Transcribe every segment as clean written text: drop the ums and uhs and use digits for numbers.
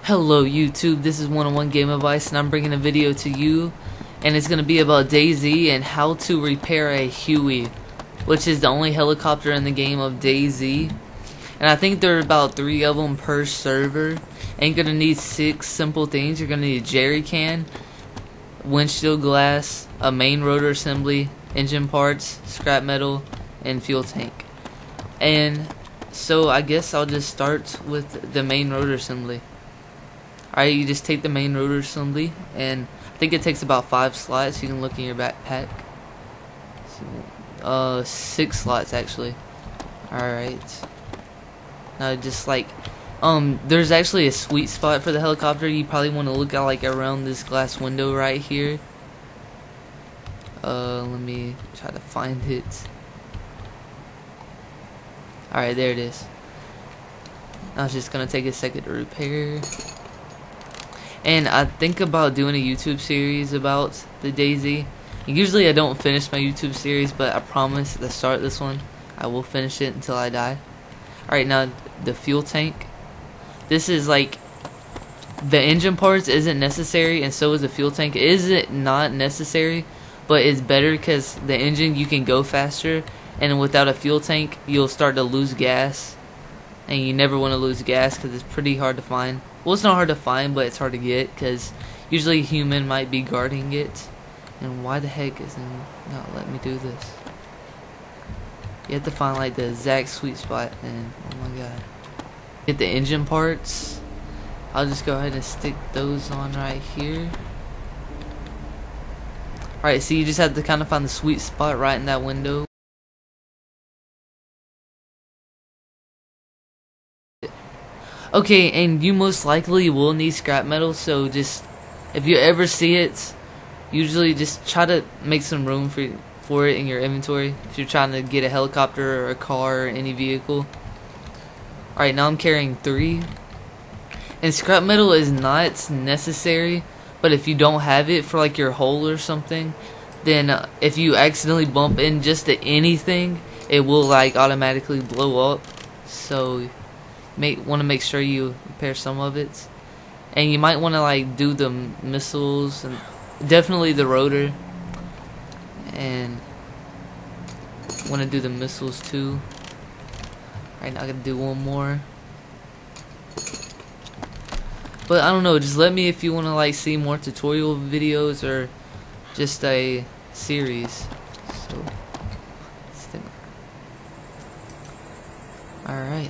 Hello YouTube, this is 101 Game Advice and I'm bringing a video to you, and it's going to be about DayZ and how to repair a Huey, which is the only helicopter in the game of DayZ. And I think there are about 3 of them per server. And you're going to need 6 simple things. You're going to need a jerry can, windshield glass, a main rotor assembly, engine parts, scrap metal, and fuel tank. And so I guess I'll just start with the main rotor assembly. Alright, you just take the main rotor assembly, and I think it takes about 5 slots. You can look in your backpack. 6 slots actually. Alright. Now just like, there's actually a sweet spot for the helicopter. You probably want to look at like around this glass window right here. Let me try to find it. Alright, there it is. Now it's just gonna take a second to repair. And I think about doing a YouTube series about the DayZ. Usually I don't finish my YouTube series, but I promise to start this one, I will finish it until I die. Alright, now the fuel tank. This is like, the engine parts isn't necessary, and so is the fuel tank. Is it not necessary, but it's better because the engine, you can go faster, and without a fuel tank you'll start to lose gas. And you never want to lose gas because it's pretty hard to find. Well, it's not hard to find, but it's hard to get because usually a human might be guarding it. And why the heck isn't not letting me do this? You have to find like the exact sweet spot, and oh my god. Get the engine parts. I'll just go ahead and stick those on right here. Alright, so you just have to kind of find the sweet spot right in that window. Okay, and you most likely will need scrap metal, so just, if you ever see it, usually just try to make some room for it in your inventory if you're trying to get a helicopter or a car or any vehicle. Alright, now I'm carrying 3. And scrap metal is not necessary, but if you don't have it for like your hull or something, then if you accidentally bump in just to anything, it will like automatically blow up. So want to make sure you repair some of it, and you might want to like do the missiles and definitely the rotor, and want to do the missiles too. Alright, now I gotta do one more, but I don't know, just let me if you want to like see more tutorial videos or just a series. So alright.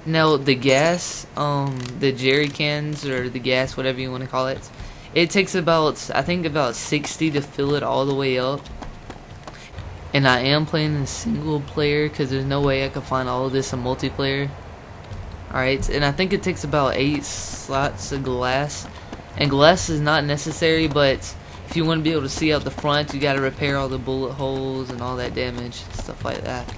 Now the gas, the jerry cans or the gas, whatever you want to call it, it takes about, I think about 60 to fill it all the way up. And I am playing in single player because there's no way I can find all of this in multiplayer. Alright, and I think it takes about 8 slots of glass. And glass is not necessary, but if you want to be able to see out the front, you got to repair all the bullet holes and all that damage, stuff like that.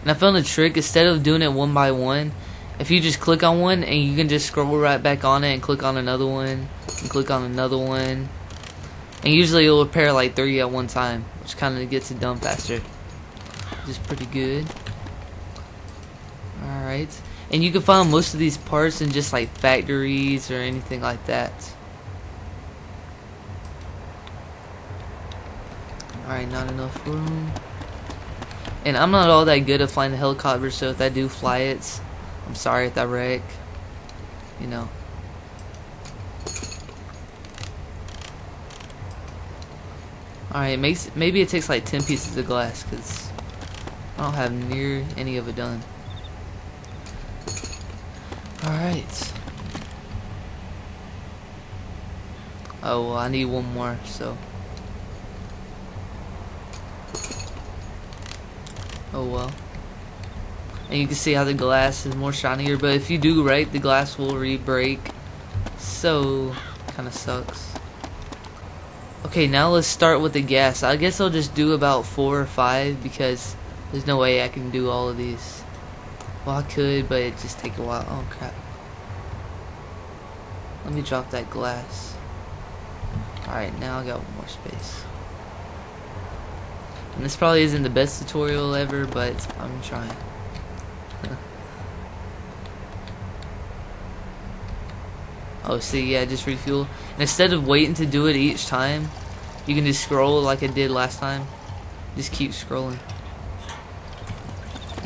And I found a trick. Instead of doing it one by one, if you just click on one and you can just scroll right back on it and click on another one and click on another one, and usually it'll repair like 3 at one time, which kind of gets it done faster, which is pretty good. Alright, and you can find most of these parts in just like factories or anything like that. Alright, not enough room. And I'm not all that good at flying the helicopter, so if I do fly it, I'm sorry if I wreck, you know. Alright, maybe it takes like 10 pieces of glass, because I don't have near any of it done. Alright. Oh, well, I need one more, so. Oh well. And you can see how the glass is more shinier, but if you do right, the glass will re-break. So, kinda sucks. Okay, now let's start with the gas. I guess I'll just do about 4 or 5 because there's no way I can do all of these. Well, I could, but it just take a while. Oh crap. Let me drop that glass. Alright, now I got one more space. And this probably isn't the best tutorial ever, but I'm trying. Oh, see, yeah, just refuel. And instead of waiting to do it each time, you can just scroll like I did last time. Just keep scrolling.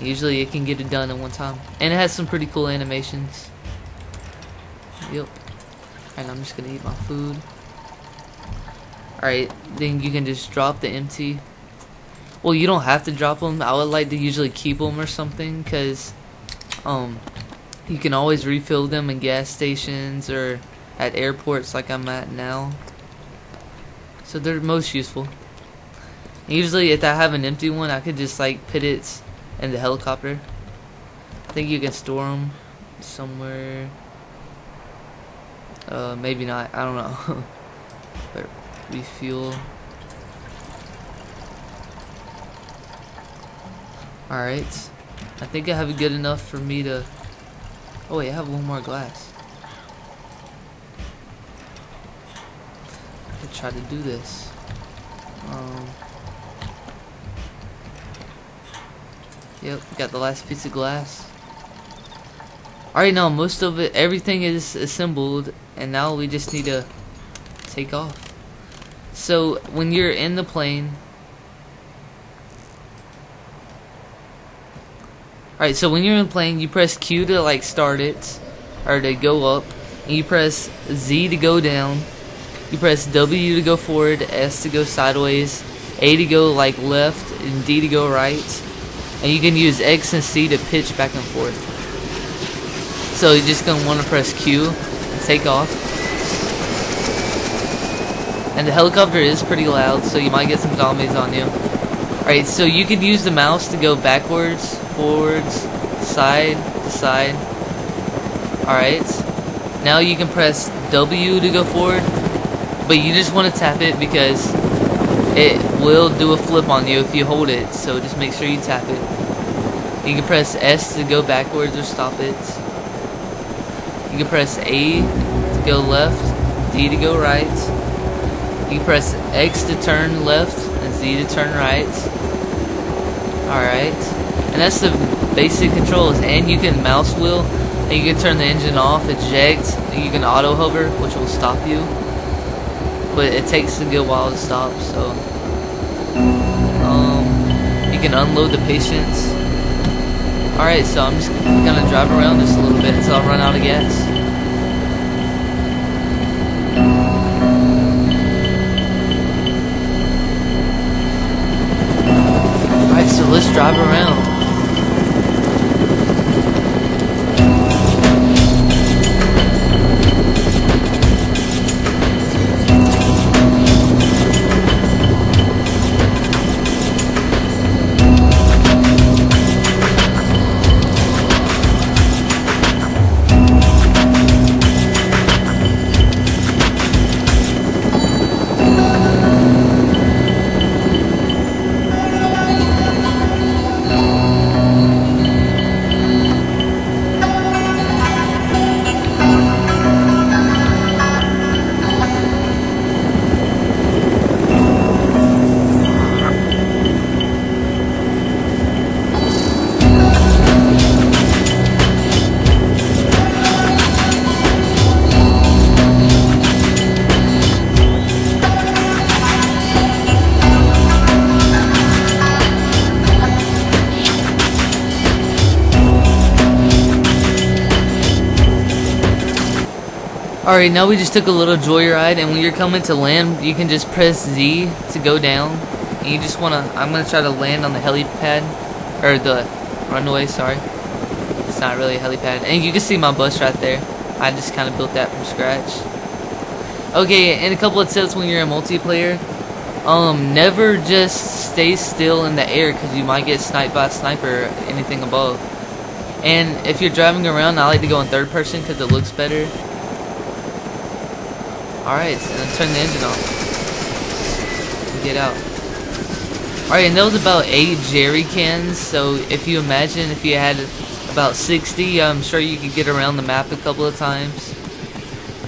Usually it can get it done in one time. And it has some pretty cool animations. Yep. And I'm just gonna eat my food. Alright, then you can just drop the empty. Well, you don't have to drop them. I would like to usually keep them or something, because you can always refill them in gas stations or at airports like I'm at now. So they're most useful. And usually if I have an empty one, I could just like put it in the helicopter. I think you can store them somewhere. Maybe not. I don't know. But refuel. Alright. I think I have it good enough for me to... Oh wait, I have one more glass. I could try to do this. Yep, got the last piece of glass. Alright, now most of it, everything is assembled, and now we just need to take off. So when you're in the plane, alright, so when you're in the plane, you press Q to like start it, or to go up, and you press Z to go down, you press W to go forward, S to go sideways, A to go like left, and D to go right, and you can use X and C to pitch back and forth. So you're just going to want to press Q and take off. And the helicopter is pretty loud, so you might get some zombies on you. Alright, so you can use the mouse to go backwards, forwards, side to side. Alright, now you can press W to go forward, but you just want to tap it because it will do a flip on you if you hold it, so just make sure you tap it. You can press S to go backwards or stop it. You can press A to go left, D to go right. You can press X to turn left and Z to turn right. Alright, and that's the basic controls. And you can mouse wheel, and you can turn the engine off, eject, and you can auto hover, which will stop you. But it takes a good while to stop, so you can unload the patients. Alright, so I'm just gonna drive around just a little bit until I run out of gas. Alright, so let's drive around. Alright, now we just took a little joyride, and when you're coming to land, you can just press Z to go down. And you just wanna, I'm gonna try to land on the helipad, or the runway, sorry. It's not really a helipad. And you can see my bus right there. I just kinda built that from scratch. Okay, and a couple of tips when you're in multiplayer. Never just stay still in the air, because you might get sniped by a sniper or anything above. And if you're driving around, I like to go in third person because it looks better. Alright, and then turn the engine off. And get out. Alright, and that was about 8 jerry cans, so if you imagine if you had about 60, I'm sure you could get around the map a couple of times.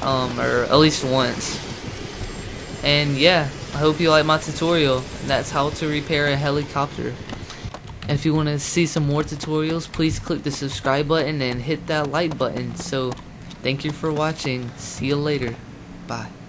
Or at least once. And yeah, I hope you like my tutorial. And that's how to repair a helicopter. And if you want to see some more tutorials, please click the subscribe button and hit that like button. So Thank you for watching. See you later. Bye.